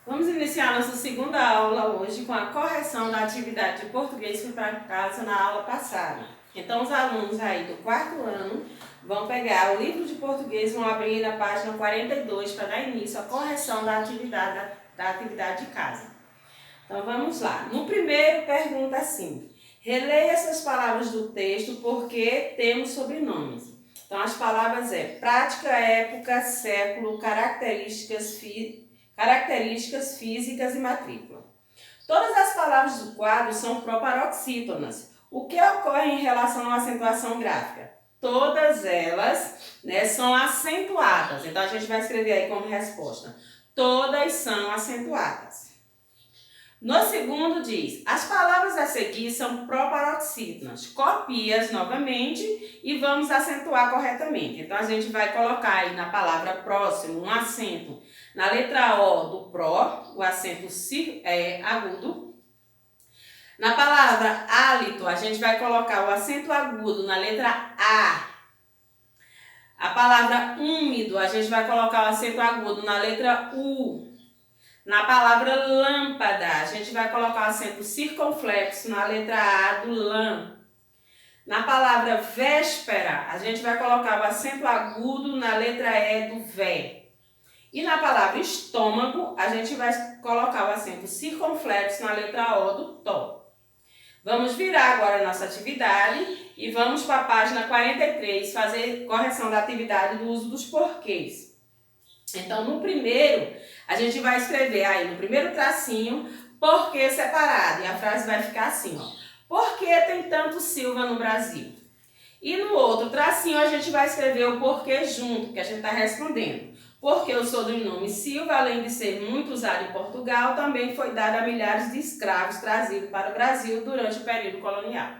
Vamos iniciar nossa segunda aula hoje com a correção da atividade de português que foi para casa na aula passada. Então, os alunos aí do quarto ano vão pegar o livro de português e vão abrir na página 42 para dar início à correção da atividade de casa. Então, vamos lá. No primeiro, pergunta assim: releia essas palavras do texto porque temos sobrenomes. Então, as palavras prática, época, século, características físicas e matrícula. Todas as palavras do quadro são proparoxítonas. O que ocorre em relação à acentuação gráfica? Todas elas, são acentuadas. Então, a gente vai escrever aí como resposta: todas são acentuadas. No segundo diz: as palavras a seguir são proparoxítonas. Copia-as novamente e vamos acentuar corretamente. Então, a gente vai colocar aí na palavra próximo um acento na letra O do pró, o acento agudo. Na palavra hálito, a gente vai colocar o acento agudo na letra A. A palavra úmido, a gente vai colocar o acento agudo na letra U. Na palavra lâmpada, a gente vai colocar o acento circunflexo na letra A do lã. Na palavra véspera, a gente vai colocar o acento agudo na letra E do vé. E na palavra estômago, a gente vai colocar o acento circunflexo na letra O do tó. Vamos virar agora a nossa atividade e vamos para a página 43 fazer correção da atividade do uso dos porquês. Então, no primeiro, a gente vai escrever aí no primeiro tracinho, porquê separado. E a frase vai ficar assim, ó: por que tem tanto Silva no Brasil? E no outro tracinho, a gente vai escrever o porquê junto, que a gente está respondendo. Porque o sobrenome Silva, além de ser muito usado em Portugal, também foi dado a milhares de escravos trazidos para o Brasil durante o período colonial.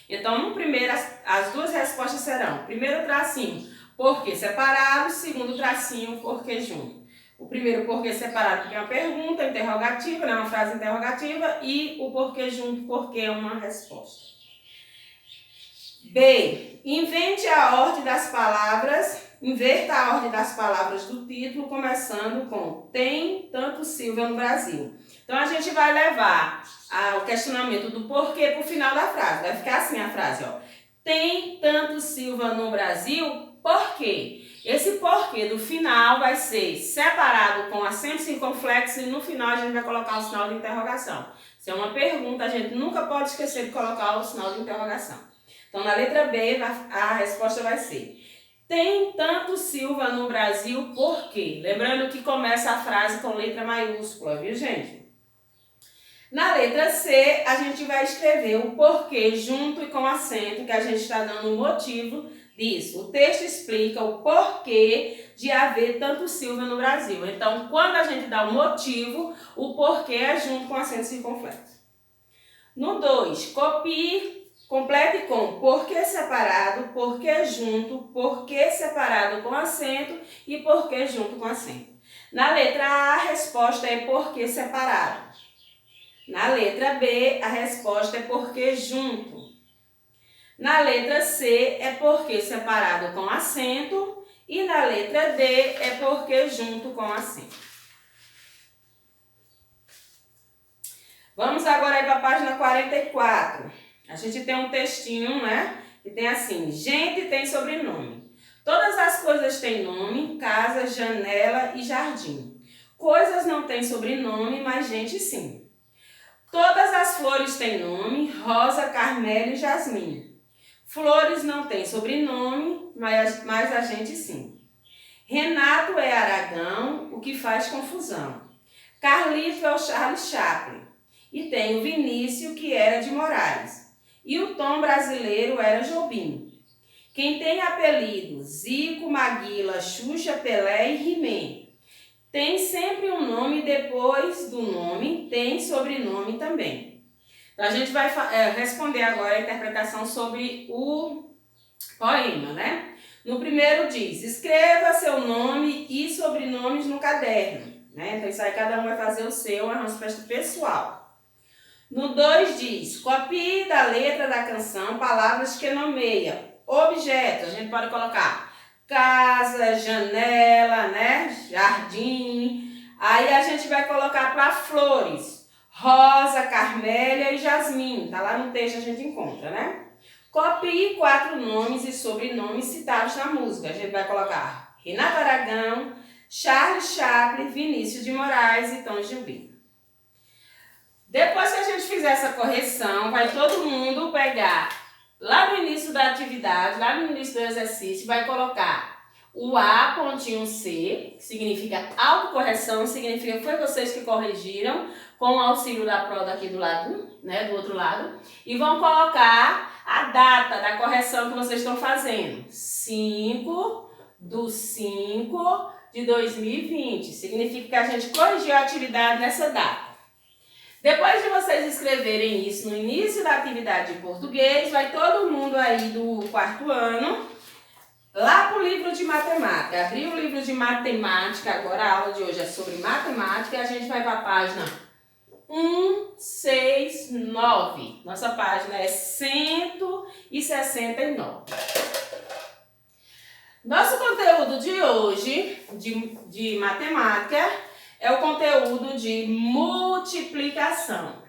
Então, no primeiro, as duas respostas serão: primeiro tracinho, porquê separado; segundo tracinho, porquê junto. O primeiro, porquê separado, porque é uma pergunta interrogativa, uma frase interrogativa, e o porquê junto, porque é uma resposta. B. Inverta a ordem das palavras do título, começando com tem tanto Silva no Brasil. Então, a gente vai levar o questionamento do porquê para o final da frase. Vai ficar assim a frase, ó: tem tanto Silva no Brasil, por quê? Esse porquê do final vai ser separado com acento circunflexo e no final a gente vai colocar o sinal de interrogação. Se é uma pergunta, a gente nunca pode esquecer de colocar o sinal de interrogação. Então, na letra B, a resposta vai ser: tem tanto Silva no Brasil, por quê? Lembrando que começa a frase com letra maiúscula, viu, gente? Na letra C, a gente vai escrever o porquê junto e com acento, que a gente está dando o motivo disso. O texto explica o porquê de haver tanto Silva no Brasil. Então, quando a gente dá o motivo, o porquê é junto com acento circunflexo. No 2, complete com porquê separado, porquê junto, porquê separado com acento e porquê junto com acento. Na letra A, a resposta é porquê separado. Na letra B, a resposta é porquê junto. Na letra C, é porquê separado com acento. E na letra D, é porquê junto com acento. Vamos agora aí para a página 44. A gente tem um textinho, que tem assim: gente tem sobrenome. Todas as coisas têm nome: casa, janela e jardim. Coisas não têm sobrenome, mas gente sim. Todas as flores têm nome: rosa, carmelo e jasmim. Flores não têm sobrenome, mas a gente sim. Renato é Aragão, o que faz confusão. Carlito é o Charles Chaplin. E tem o Vinícius, que era de Moraes. E o Tom brasileiro era Jobim. Quem tem apelido Zico, Maguila, Xuxa, Pelé e He-Man. Tem sempre um nome depois do nome, tem sobrenome também. Então, a gente vai responder agora a interpretação sobre o poema, No primeiro diz: escreva seu nome e sobrenomes no caderno. Então, isso aí cada um vai fazer o seu, é uma resposta pessoal. No 2 diz: copie da letra da canção palavras que nomeia objetos. A gente pode colocar casa, janela, jardim. Aí a gente vai colocar para flores. Rosa, carmélia e jasmim. Tá lá no texto, a gente encontra, né? Copie 4 nomes e sobrenomes citados na música. A gente vai colocar Renato Aragão, Charles Chaplin, Vinícius de Moraes e Tom Jobim. Depois que a gente fizer essa correção, vai todo mundo pegar lá no início da atividade, lá no início do exercício, vai colocar o A, pontinho C, que significa autocorreção, significa que foi vocês que corrigiram, com o auxílio da prova aqui do lado, né, do outro lado, e vão colocar a data da correção que vocês estão fazendo. 5/5/2020, significa que a gente corrigiu a atividade nessa data. Depois de vocês escreverem isso no início da atividade de português, vai todo mundo aí do 4º ano lá para o livro de matemática. Abrir o livro de matemática, agora a aula de hoje é sobre matemática, e a gente vai para a página 169. Nossa página é 169. Nosso conteúdo de hoje, de matemática, é o conteúdo de multiplicação.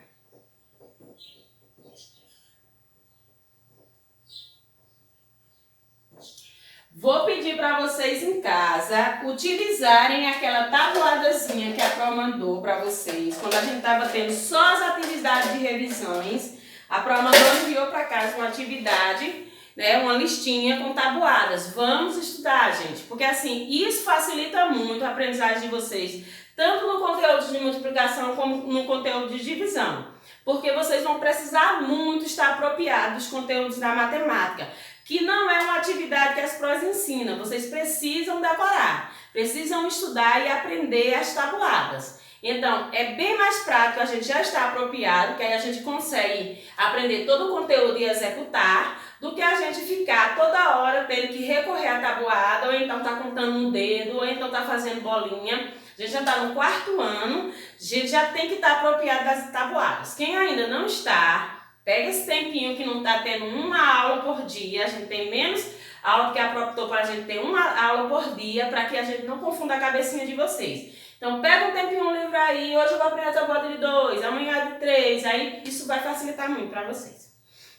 Vou pedir para vocês em casa utilizarem aquela tabuadazinha que a Pro mandou para vocês. Quando a gente estava tendo só as atividades de revisões, a Pro mandou enviou para casa uma atividade, né, uma listinha com tabuadas. Vamos estudar, gente, porque assim, isso facilita muito a aprendizagem de vocês, tanto no conteúdo de multiplicação como no conteúdo de divisão. Porque vocês vão precisar muito estar apropriados dos conteúdos da matemática, que não é uma atividade que as provas ensinam. Vocês precisam decorar, precisam estudar e aprender as tabuadas. Então, é bem mais prático a gente já estar apropriado, que aí a gente consegue aprender todo o conteúdo e executar, do que a gente ficar toda hora tendo que recorrer à tabuada, ou então tá contando um dedo, ou então tá fazendo bolinha. A gente já está no 4º ano, a gente já tem que estar apropriado das tabuadas. Quem ainda não está, pega esse tempinho que não está tendo uma aula por dia, a gente tem menos aula que a própria optou para a gente ter uma aula por dia, para que a gente não confunda a cabecinha de vocês. Então pega um tempinho um livro aí, hoje eu vou aprender a tabuada de 2, amanhã de 3, aí isso vai facilitar muito para vocês.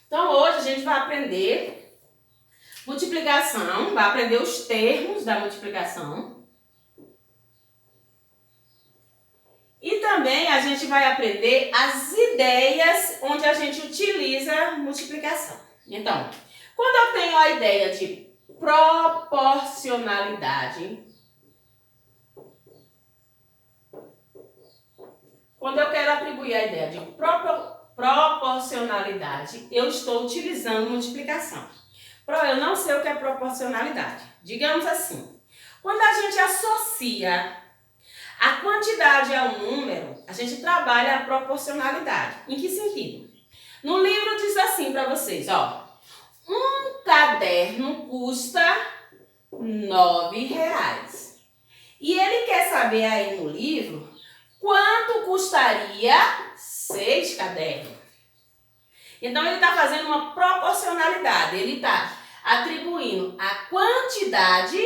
Então hoje a gente vai aprender multiplicação, vai aprender os termos da multiplicação. E também a gente vai aprender as ideias onde a gente utiliza multiplicação. Então, quando eu tenho a ideia de proporcionalidade, quando eu quero atribuir a ideia de proporcionalidade, eu estou utilizando multiplicação. Eu não sei o que é proporcionalidade. Digamos assim, quando a gente associa a quantidade ao número, a gente trabalha a proporcionalidade. Em que sentido? No livro diz assim para vocês, ó. Um caderno custa R$9. E ele quer saber aí no livro quanto custaria 6 cadernos. Então ele está fazendo uma proporcionalidade. Ele está atribuindo a quantidade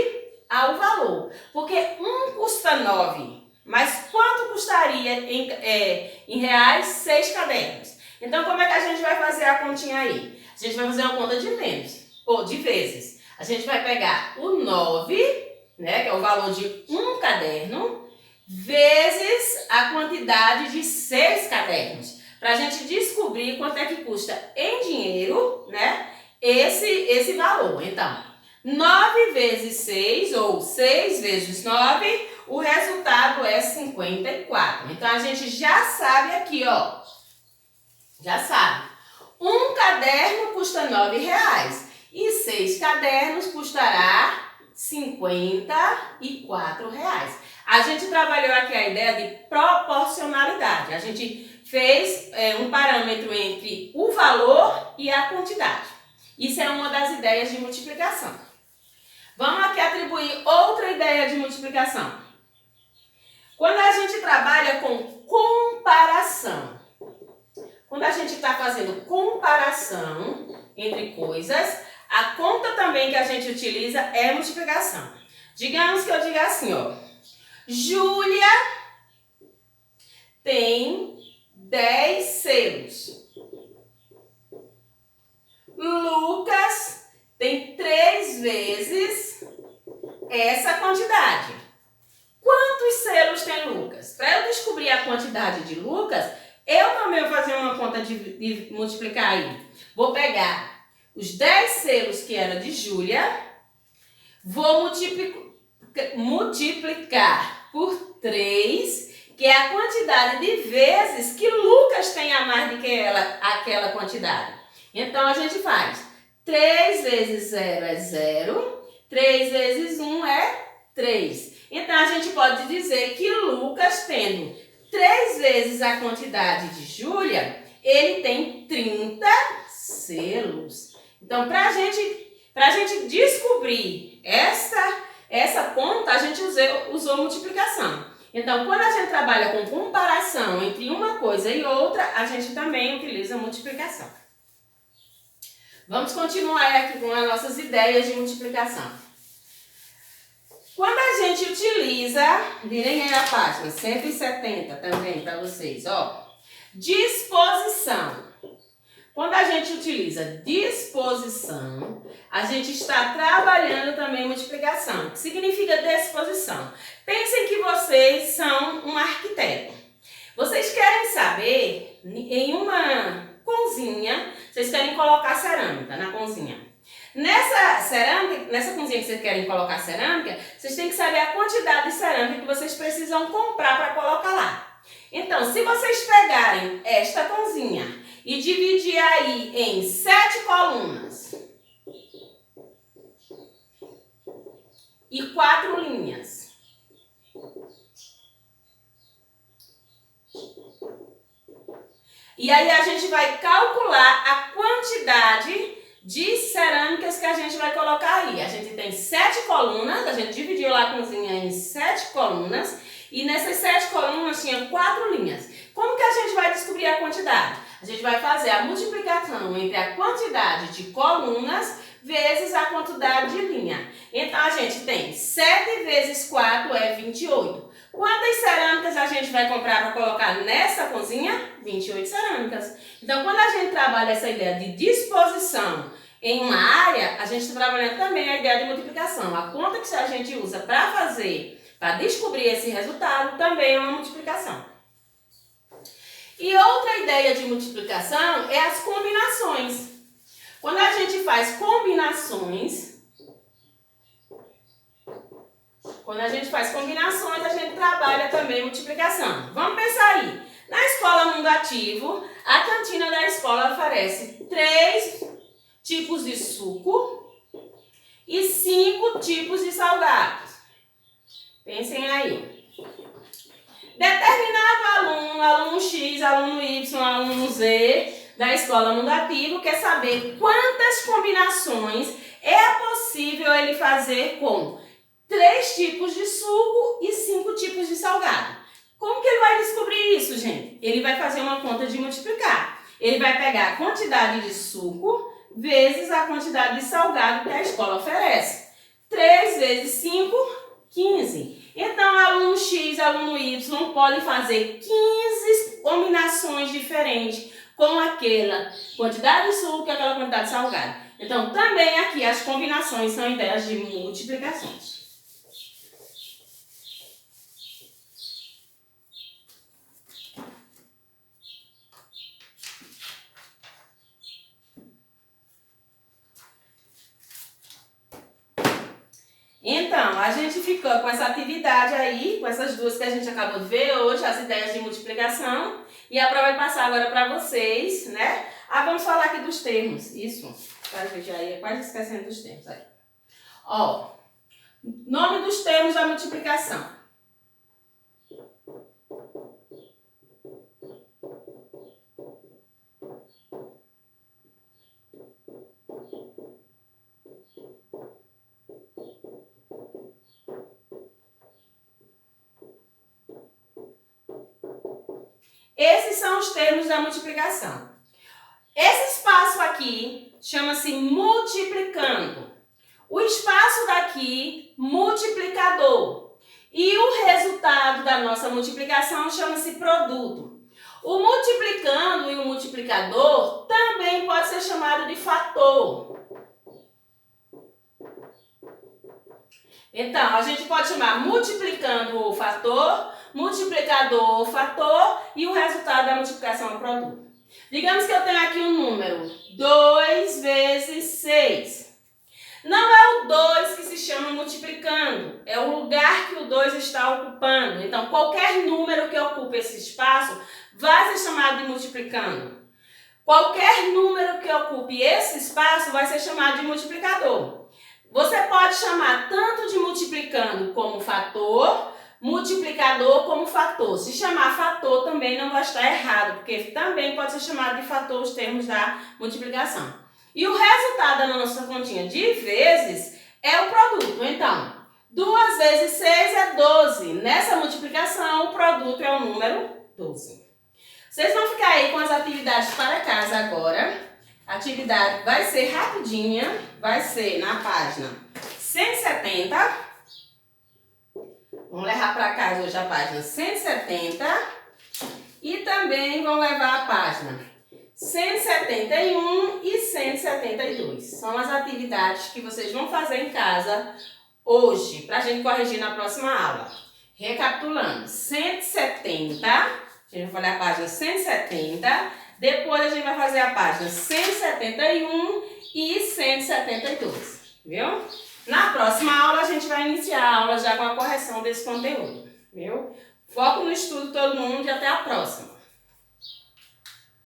ao valor. Porque um custa 9. Mas quanto custaria em reais 6 cadernos? Então, como é que a gente vai fazer a continha aí? A gente vai fazer uma conta de vezes. A gente vai pegar o 9, né, que é o valor de um caderno, vezes a quantidade de 6 cadernos. Para a gente descobrir quanto é que custa em dinheiro, né, esse valor. Então, 9 vezes 6, ou 6 vezes 9, o resultado é 54. Então, a gente já sabe aqui, ó. Já sabe. Um caderno custa R$9 e 6 cadernos custará R$54. A gente trabalhou aqui a ideia de proporcionalidade. A gente fez um parâmetro entre o valor e a quantidade. Isso é uma das ideias de multiplicação. Vamos aqui atribuir outra ideia de multiplicação. Quando a gente trabalha com comparação, quando a gente está fazendo comparação entre coisas, a conta também que a gente utiliza é multiplicação. Digamos que eu diga assim, ó. Júlia Lucas. Para eu descobrir a quantidade de Lucas, eu também vou fazer uma conta de multiplicar aí. Vou pegar os 10 selos que era de Júlia, vou multiplicar por 3, que é a quantidade de vezes que Lucas tem a mais do que aquela quantidade. Então, a gente faz 3 vezes 0 é 0, 3 vezes 1 é 3. Então, a gente pode dizer que Lucas, tendo 3 vezes a quantidade de Júlia, ele tem 30 selos. Então, para a gente descobrir essa conta, a gente usou multiplicação. Então, quando a gente trabalha com comparação entre uma coisa e outra, a gente também utiliza multiplicação. Vamos continuar aqui com as nossas ideias de multiplicação. Quando a gente utiliza, virem aí a página 170 também para vocês, ó. Disposição. Quando a gente utiliza disposição, a gente está trabalhando também multiplicação. O que significa disposição? Pensem que vocês são um arquiteto. Vocês querem saber, em uma cozinha, vocês querem colocar cerâmica na cozinha. Nessa cozinha que vocês querem colocar cerâmica, vocês têm que saber a quantidade de cerâmica que vocês precisam comprar para colocar lá. Então, se vocês pegarem esta cozinha e dividir aí em 7 colunas e 4 linhas, e aí a gente vai calcular a quantidade de cerâmicas que a gente vai colocar aí. A gente tem 7 colunas, a gente dividiu lá a cozinha em 7 colunas, e nessas 7 colunas tinha 4 linhas. Como que a gente vai descobrir a quantidade? A gente vai fazer a multiplicação entre a quantidade de colunas vezes a quantidade de linha. Então, a gente tem 7 vezes 4 é 28. Quantas cerâmicas a gente vai comprar para colocar nessa cozinha? 28 cerâmicas. Então, quando a gente trabalha essa ideia de disposição em uma área, a gente está trabalhando também a ideia de multiplicação. A conta que a gente usa para descobrir esse resultado, também é uma multiplicação. E outra ideia de multiplicação é as combinações. Quando a gente faz combinações, a gente trabalha também multiplicação. Vamos pensar aí. Na escola Mundo Ativo, a cantina da escola oferece 3 tipos de suco e 5 tipos de salgados. Pensem aí. Determinado aluno X, aluno Y, aluno Z da escola Mundo Ativo quer saber quantas combinações é possível ele fazer com 3 tipos de suco e 5 tipos de salgado. Como que ele vai descobrir isso, gente? Ele vai fazer uma conta de multiplicar. Ele vai pegar a quantidade de suco vezes a quantidade de salgado que a escola oferece. 3 vezes 5, 15. Então, aluno X, aluno Y podem fazer 15 combinações diferentes com aquela quantidade de suco e aquela quantidade de salgado. Então, também aqui as combinações são ideias de multiplicações. Então, a gente ficou com essa atividade aí, com essas duas que a gente acabou de ver hoje, as ideias de multiplicação. E a prova vai passar agora para vocês, né? Vamos falar aqui dos termos. Isso. Eu já ia quase esquecendo dos termos aí. Ó, nome dos termos da multiplicação. Esses são os termos da multiplicação. Esse espaço aqui chama-se multiplicando. O espaço daqui, multiplicador. E o resultado da nossa multiplicação chama-se produto. O multiplicando e o multiplicador também pode ser chamado de fator. Então, a gente pode chamar multiplicando o fator, multiplicador, fator e o resultado da multiplicação é o produto. Digamos que eu tenho aqui um número 2 vezes 6. Não é o 2 que se chama multiplicando, é o lugar que o 2 está ocupando. Então, qualquer número que ocupe esse espaço vai ser chamado de multiplicando. Qualquer número que ocupe esse espaço vai ser chamado de multiplicador. Você pode chamar tanto de multiplicando como fator, multiplicador como fator. Se chamar fator também não vai estar errado, porque também pode ser chamado de fator os termos da multiplicação. E o resultado da nossa continha de vezes é o produto. Então, 2 vezes 6 é 12. Nessa multiplicação, o produto é o número 12. Vocês vão ficar aí com as atividades para casa agora. A atividade vai ser rapidinha, vai ser na página 170. Vão levar para casa hoje a página 170 e também vão levar a página 171 e 172. São as atividades que vocês vão fazer em casa hoje, para a gente corrigir na próxima aula. Recapitulando, 170, a gente vai fazer a página 170, depois a gente vai fazer a página 171 e 172, viu? Na próxima aula a gente vai iniciar a aula já com a correção desse conteúdo, viu? Foco no estudo todo mundo e até a próxima.